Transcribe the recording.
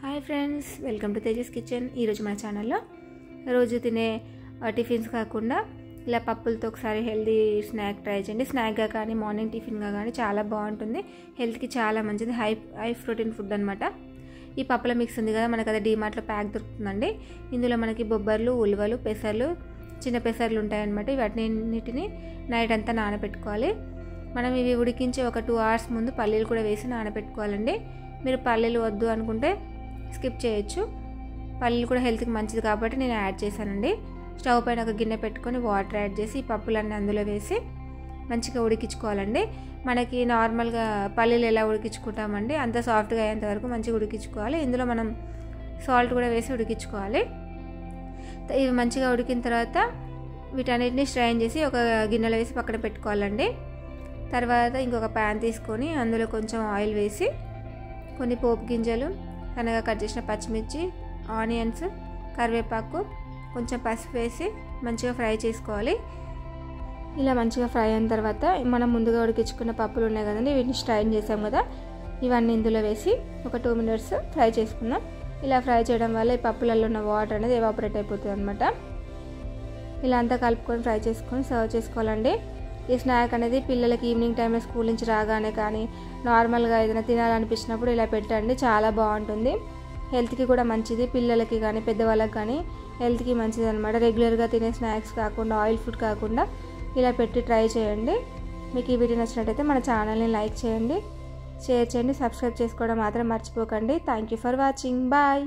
Hi friends, welcome to Tejas kitchen. ఈరోజు మన ఛానల్లో రోజు తినే టిఫిన్స్ కాకుండా ఇలా పప్పులతో ఒకసారి హెల్దీ స్నాక్ ట్రై చేయండి. స్నాక్గా కానీ మార్నింగ్ టిఫిన్గా కానీ చాలా బాగుంటుంది. హెల్త్కి చాలా మంచిది. హై ప్రోటీన్ ఫుడ్ అనమాట. ఈ పప్పుల మిక్స్ ఉంది కదా, మనకు అదే డీమార్ట్లో ప్యాక్ దొరుకుతుందండి. ఇందులో మనకి బొబ్బర్లు, ఉలువలు, పెసర్లు, చిన్న పెసర్లు ఉంటాయన్నమాట. వాటిని నైట్ అంతా నానబెట్టుకోవాలి. మనం ఇవి ఉడికించి ఒక 2 hours ముందు పల్లీలు కూడా వేసి నానబెట్టుకోవాలండి. మీరు పల్లీలు వద్దు అనుకుంటే స్కిప్ చేయొచ్చు. పల్లీలు కూడా హెల్త్కి మంచిది కాబట్టి నేను యాడ్ చేశానండి. స్టవ్ పైన ఒక గిన్నె పెట్టుకొని వాటర్ యాడ్ చేసి ఈ పప్పులన్నీ అందులో వేసి మంచిగా ఉడికించుకోవాలండి. మనకి నార్మల్గా పల్లీలు ఎలా ఉడికించుకుంటామండి అంత సాఫ్ట్గా అయ్యేంత వరకు మంచిగా ఉడికించుకోవాలి. ఇందులో మనం సాల్ట్ కూడా వేసి ఉడికించుకోవాలి. ఇవి మంచిగా ఉడికిన తర్వాత వీటన్నిటిని స్ట్రైన్ చేసి ఒక గిన్నెలో వేసి పక్కన పెట్టుకోవాలండి. తర్వాత ఇంకొక ప్యాన్ తీసుకొని అందులో కొంచెం ఆయిల్ వేసి కొన్ని పోపు గింజలు, సన్నగా కట్ చేసిన పచ్చిమిర్చి, ఆనియన్స్, కరివేపాకు, కొంచెం పసుపు వేసి మంచిగా ఫ్రై చేసుకోవాలి. ఇలా మంచిగా ఫ్రై అయిన తర్వాత మనం ముందుగా ఉడికించుకున్న పప్పులు ఉన్నాయి కదండి, వీటిని స్ట్రైన్ చేసాం కదా, ఇవన్నీ ఇందులో వేసి ఒక 2 minutes ఫ్రై చేసుకుందాం. ఇలా ఫ్రై చేయడం వల్ల ఈ పప్పులలో ఉన్న వాటర్ అనేది ఎవాపరేట్ అయిపోతుంది అనమాట. ఇలా అంతా కలుపుకొని ఫ్రై చేసుకొని సర్వ్ చేసుకోవాలండి. ఈ స్నాక్ అనేది పిల్లలకి ఈవినింగ్ టైంలో స్కూల్ నుంచి రాగానే కానీ నార్మల్గా ఏదైనా తినాలనిపించినప్పుడు ఇలా పెట్టండి, చాలా బాగుంటుంది. హెల్త్కి కూడా మంచిది. పిల్లలకి కానీ పెద్దవాళ్ళకి కానీ హెల్త్కి మంచిది అనమాట. రెగ్యులర్గా తినే స్నాక్స్ కాకుండా, ఆయిల్ ఫుడ్ కాకుండా ఇలా పెట్టి ట్రై చేయండి. మీకు ఈ వీడియో నచ్చినట్టయితే మన ఛానల్ని లైక్ చేయండి, షేర్ చేయండి, సబ్స్క్రైబ్ చేసుకోవడం మాత్రం మర్చిపోకండి. Thank you for watching. Bye.